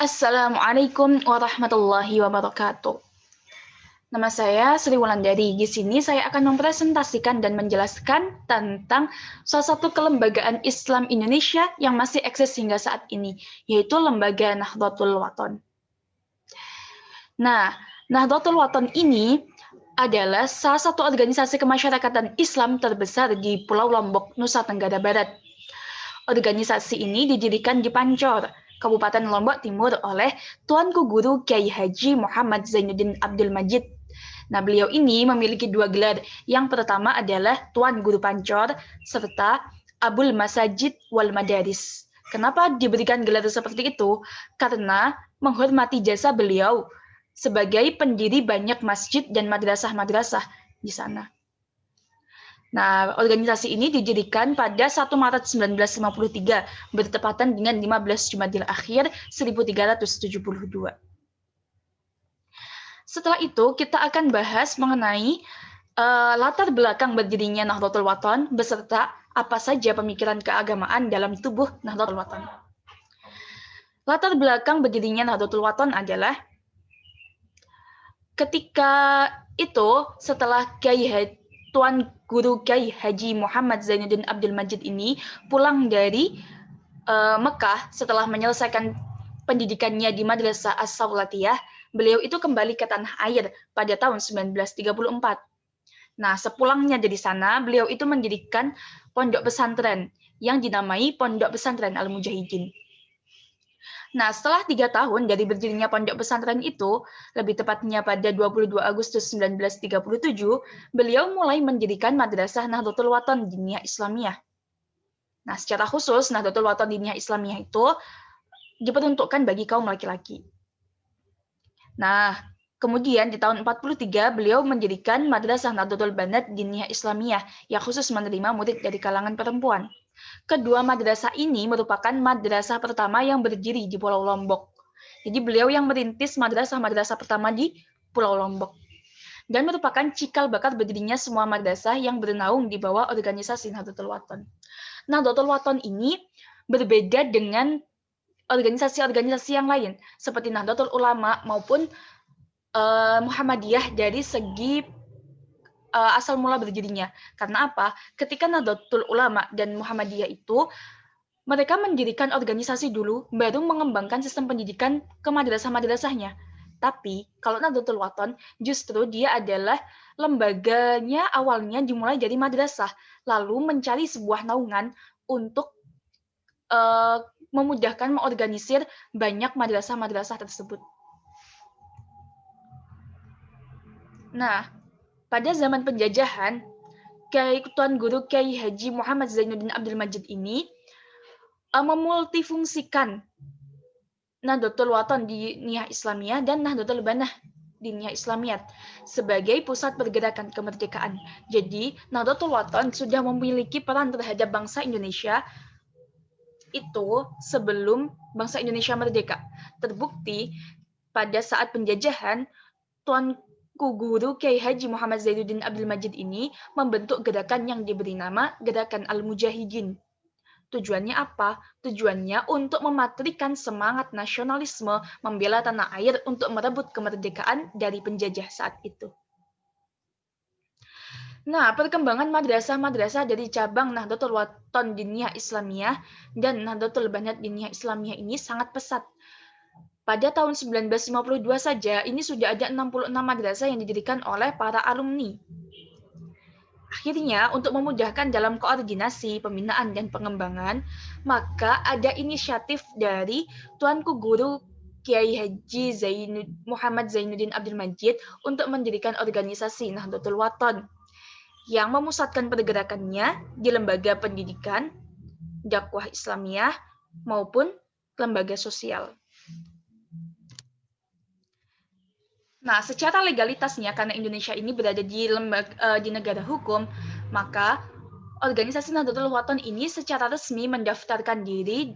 Assalamualaikum warahmatullahi wabarakatuh. Nama saya Sri Wulandari. Di sini saya akan mempresentasikan dan menjelaskan tentang salah satu kelembagaan Islam Indonesia yang masih eksis hingga saat ini, yaitu Lembaga Nahdlatul Wathon. Nah, Nahdlatul Wathon ini adalah salah satu organisasi kemasyarakatan Islam terbesar di Pulau Lombok, Nusa Tenggara Barat. Organisasi ini didirikan di Pancor, Kabupaten Lombok Timur oleh Tuanku Guru Kiai Haji Muhammad Zainuddin Abdul Majid. Nah, beliau ini memiliki dua gelar. Yang pertama adalah Tuan Guru Pancor serta Abul Masajid wal Madaris. Kenapa diberikan gelar seperti itu? Karena menghormati jasa beliau sebagai pendiri banyak masjid dan madrasah-madrasah di sana. Nah, organisasi ini didirikan pada 1 Maret 1953, bertepatan dengan 15 Jumadil Akhir 1372. Setelah itu, kita akan bahas mengenai latar belakang berdirinya Nahdlatul Wathon, beserta apa saja pemikiran keagamaan dalam tubuh Nahdlatul Wathon. Latar belakang berdirinya Nahdlatul Wathon adalah ketika itu, setelah Tuan Guru Kiai Haji Muhammad Zainuddin Abdul Majid ini pulang dari Mekah setelah menyelesaikan pendidikannya di Madrasah As-Sawlatiyah, beliau itu kembali ke tanah air pada tahun 1934. Nah, sepulangnya dari sana, beliau itu mendirikan pondok pesantren yang dinamai Pondok Pesantren Al-Mujahidin. Nah, setelah 3 tahun dari berdirinya pondok pesantren itu, lebih tepatnya pada 22 Agustus 1937, beliau mulai mendirikan Madrasah Nahdlatul Wathon Diniyah Islamiyah. Nah, secara khusus, Nahdlatul Wathon Diniyah Islamiyah itu diperuntukkan bagi kaum laki-laki. Nah, kemudian di tahun 43, beliau mendirikan Madrasah Nahdlatul Banat Diniyah Islamiyah yang khusus menerima murid dari kalangan perempuan. Kedua madrasah ini merupakan madrasah pertama yang berdiri di Pulau Lombok. Jadi beliau yang merintis madrasah-madrasah pertama di Pulau Lombok. Dan merupakan cikal bakal berdirinya semua madrasah yang bernaung di bawah organisasi Nahdlatul Wathon. Nahdlatul Wathon ini berbeda dengan organisasi-organisasi yang lain, seperti Nahdlatul Ulama maupun Muhammadiyah dari segi asal mula berdirinya. Karena apa? Ketika Nahdlatul Ulama dan Muhammadiyah itu mereka mendirikan organisasi dulu, baru mengembangkan sistem pendidikan ke madrasah-madrasahnya. Tapi kalau Nahdlatul Wathon justru dia adalah lembaganya awalnya dimulai dari madrasah, lalu mencari sebuah naungan untuk memudahkan mengorganisir banyak madrasah-madrasah tersebut. Nah, pada zaman penjajahan, Tuan Guru Kiai Haji Muhammad Zainuddin Abdul Majid ini memultifungsikan Nahdlatul Wathon Diniyah Islamiyah dan Nahdlatul Banah Diniyah Islamiyah sebagai pusat pergerakan kemerdekaan. Jadi, Nahdlatul Wathon sudah memiliki peran terhadap bangsa Indonesia itu sebelum bangsa Indonesia merdeka. Terbukti pada saat penjajahan, Tuanku Guru Kiai Haji Muhammad Zainuddin Abdul Majid ini membentuk gerakan yang diberi nama Gerakan Al-Mujahidin. Tujuannya apa? Tujuannya untuk mematrikan semangat nasionalisme, membela tanah air untuk merebut kemerdekaan dari penjajah saat itu. Nah, perkembangan madrasah-madrasah dari cabang Nahdlatul Wathon Diniyah Islamiyah dan Nahdlatul Banat Diniyah Islamiyah ini sangat pesat. Pada tahun 1952 saja, ini sudah ada 66 madrasah yang didirikan oleh para alumni. Akhirnya, untuk memudahkan dalam koordinasi, pembinaan, dan pengembangan, maka ada inisiatif dari Tuanku Guru Kiai Haji Muhammad Zainuddin Abdul Majid untuk mendirikan organisasi Nahdlatul Wathon yang memusatkan pergerakannya di lembaga pendidikan, dakwah Islamiyah, maupun lembaga sosial. Nah, secara legalitasnya, karena Indonesia ini berada di negara hukum, maka organisasi Nahdlatul Wathon ini secara resmi mendaftarkan diri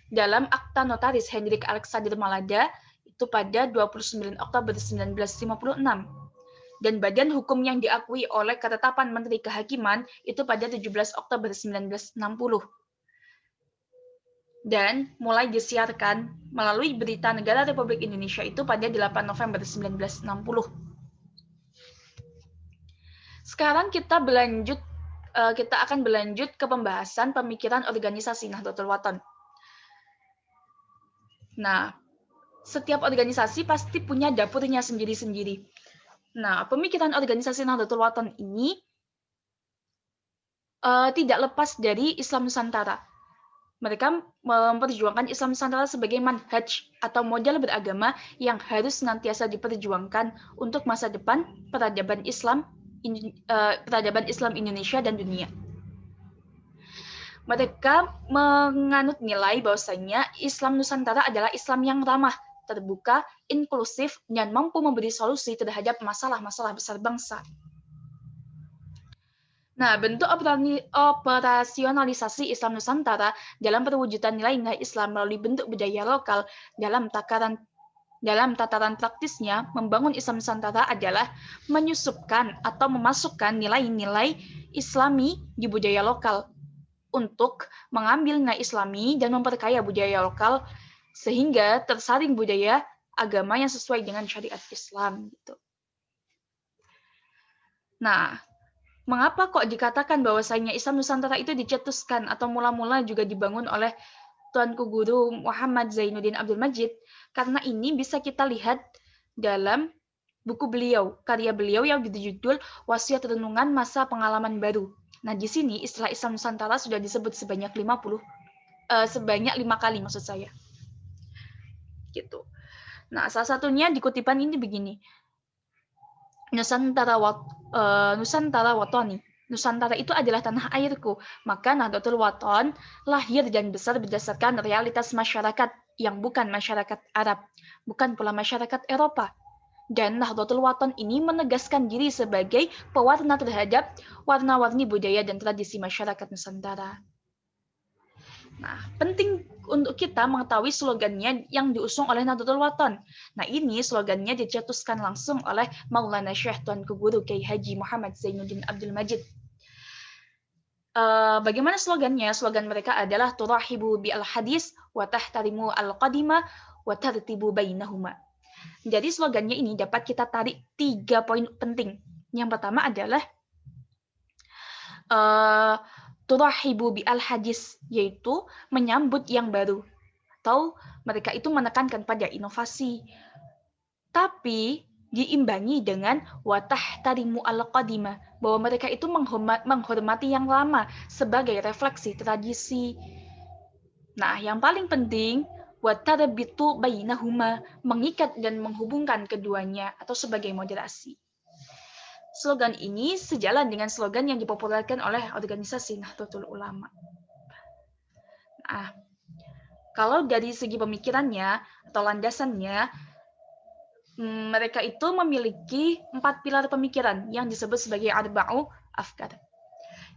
dalam Akta Notaris Hendrik Alexander Malada itu pada 29 Oktober 1956. Dan badan hukum yang diakui oleh Ketetapan Menteri Kehakiman itu pada 17 Oktober 1960. dan mulai disiarkan melalui Berita Negara Republik Indonesia itu pada 8 November 1960. Sekarang kita akan berlanjut ke pembahasan pemikiran organisasi Nahdlatul Wathon. Nah, setiap organisasi pasti punya dapurnya sendiri-sendiri. Nah, pemikiran organisasi Nahdlatul Wathon ini tidak lepas dari Islam Nusantara. Mereka memperjuangkan Islam Nusantara sebagai manhaj atau model beragama yang harus senantiasa diperjuangkan untuk masa depan peradaban Islam Indonesia dan dunia. Mereka menganut nilai bahwasanya Islam Nusantara adalah Islam yang ramah, terbuka, inklusif, dan mampu memberi solusi terhadap masalah-masalah besar bangsa. Nah, bentuk operasionalisasi Islam Nusantara dalam perwujudan nilai-nilai Islam melalui bentuk budaya lokal dalam tataran praktisnya, membangun Islam Nusantara adalah menyusupkan atau memasukkan nilai-nilai Islami di budaya lokal untuk mengambil nilai Islami dan memperkaya budaya lokal sehingga tersaring budaya agama yang sesuai dengan syariat Islam gitu. Nah, mengapa kok dikatakan bahwasanya Islam Nusantara itu dicetuskan atau mula-mula juga dibangun oleh Tuanku Guru Muhammad Zainuddin Abdul Majid? Karena ini bisa kita lihat dalam buku beliau, karya beliau yang berjudul Wasiat Renungan Masa Pengalaman Baru. Nah, di sini istilah Islam Nusantara sudah disebut sebanyak 5 kali maksud saya. Gitu. Nah, salah satunya di kutipan ini begini. Nusantara Wathoni. Nusantara itu adalah tanah airku. Maka Nahdlatul Wathon lahir dan besar berdasarkan realitas masyarakat yang bukan masyarakat Arab, bukan pula masyarakat Eropa. Dan Nahdlatul Wathon ini menegaskan diri sebagai pewarna terhadap warna-warni budaya dan tradisi masyarakat Nusantara. Nah, penting untuk kita mengetahui slogannya yang diusung oleh Nahdlatul Wathon. Nah, ini slogannya dicetuskan langsung oleh Maulana Syekh Tuanku Guru Kiai Haji Muhammad Zainuddin Abdul Majid. Bagaimana slogannya? Slogan mereka adalah turahibu bi al-hadis wa tahtarimu al-qadima wa tartibu bainahuma. Jadi slogannya ini dapat kita tarik 3 poin penting. Yang pertama adalah turahibu bi al-hadis, yaitu menyambut yang baru. Atau mereka itu menekankan pada inovasi. Tapi diimbangi dengan watah tarimu al-qadima, bahwa mereka itu menghormati yang lama sebagai refleksi tradisi. Nah, yang paling penting watarbitu bainahuma, mengikat dan menghubungkan keduanya atau sebagai moderasi. Slogan ini sejalan dengan slogan yang dipopulerkan oleh organisasi Nahdlatul Ulama. Nah, kalau dari segi pemikirannya atau landasannya, mereka itu memiliki 4 pilar pemikiran yang disebut sebagai arba'u afkar.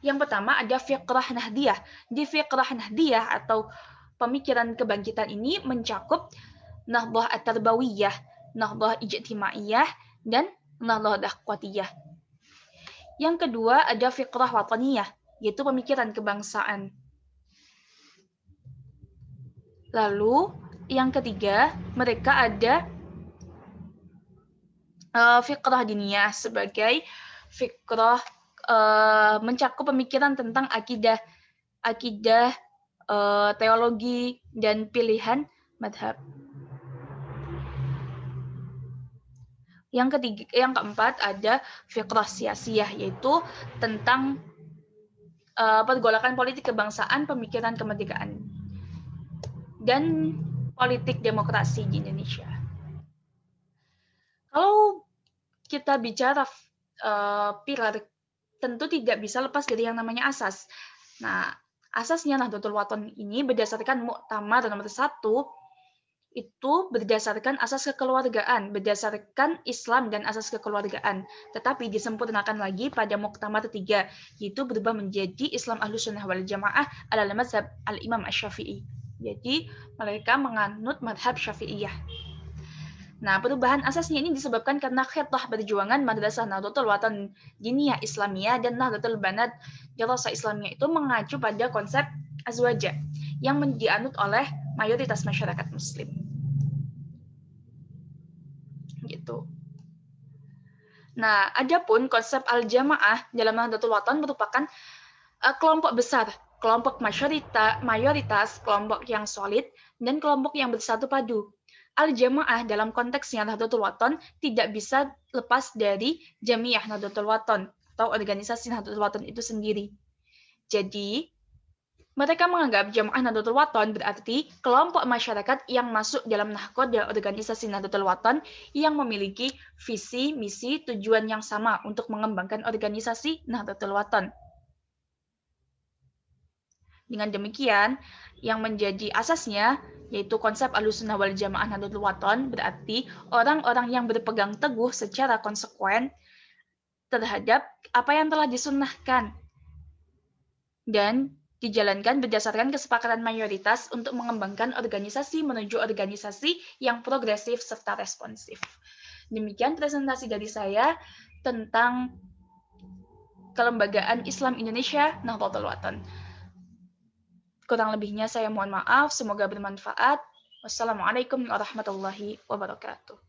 Yang pertama ada fiqrah nahdiyah. Di fiqrah nahdiyah atau pemikiran kebangkitan ini mencakup nahdhah at-tarbawiyah, nahdhah ijtimaiyah, dan nahdhah dakwatiyah. Yang kedua ada fiqrah wataniyah, yaitu pemikiran kebangsaan. Lalu yang ketiga, mereka ada fiqrah diniyah sebagai fiqrah mencakup pemikiran tentang akidah, teologi, dan pilihan madhab. Yang keempat ada fiqrah siyasiyah, yaitu tentang pergolakan politik kebangsaan, pemikiran kemerdekaan, dan politik demokrasi di Indonesia. Kalau kita bicara pilar, tentu tidak bisa lepas dari yang namanya asas. Nah, asasnya Nahdlatul Wathon ini berdasarkan Muktamar nomor 1, itu berdasarkan asas kekeluargaan, berdasarkan Islam dan asas kekeluargaan. Tetapi disempurnakan lagi pada Muktamar 3, yaitu berubah menjadi Islam Ahlussunnah wal Jamaah ala mazhab al-Imam Asy-Syafi'i. Jadi mereka menganut madhab Syafi'iyah. Nah, perubahan asasnya ini disebabkan karena khitah perjuangan Madrasah Nahdlatul Wathon Diniyah Islamiyah dan Nahdlatul Banat Dirasah Islamiyah itu mengacu pada konsep azwaja, yang dianut oleh mayoritas masyarakat Muslim. Gitu. Nah, adapun konsep al-jamaah dalam Nahdlatul Wathon merupakan kelompok besar, kelompok mayoritas, kelompok yang solid, dan kelompok yang bersatu padu. Al-jamaah dalam konteksnya Nahdlatul Wathon tidak bisa lepas dari Jamiah Nahdlatul Wathon atau organisasi Nahdlatul Wathon itu sendiri. Jadi, mereka menganggap Jamaah Nahdlatul Wathon berarti kelompok masyarakat yang masuk dalam nahkoda organisasi Nahdlatul Wathon yang memiliki visi, misi, tujuan yang sama untuk mengembangkan organisasi Nahdlatul Wathon. Dengan demikian, yang menjadi asasnya yaitu konsep Ahlussunnah wal Jamaah Nahdlatul Wathon berarti orang-orang yang berpegang teguh secara konsekuen terhadap apa yang telah disunnahkan dan dijalankan berdasarkan kesepakatan mayoritas untuk mengembangkan organisasi menuju organisasi yang progresif serta responsif. Demikian presentasi dari saya tentang Kelembagaan Islam Indonesia Nahdlatul Wathon. Kurang lebihnya saya mohon maaf, semoga bermanfaat. Wassalamualaikum warahmatullahi wabarakatuh.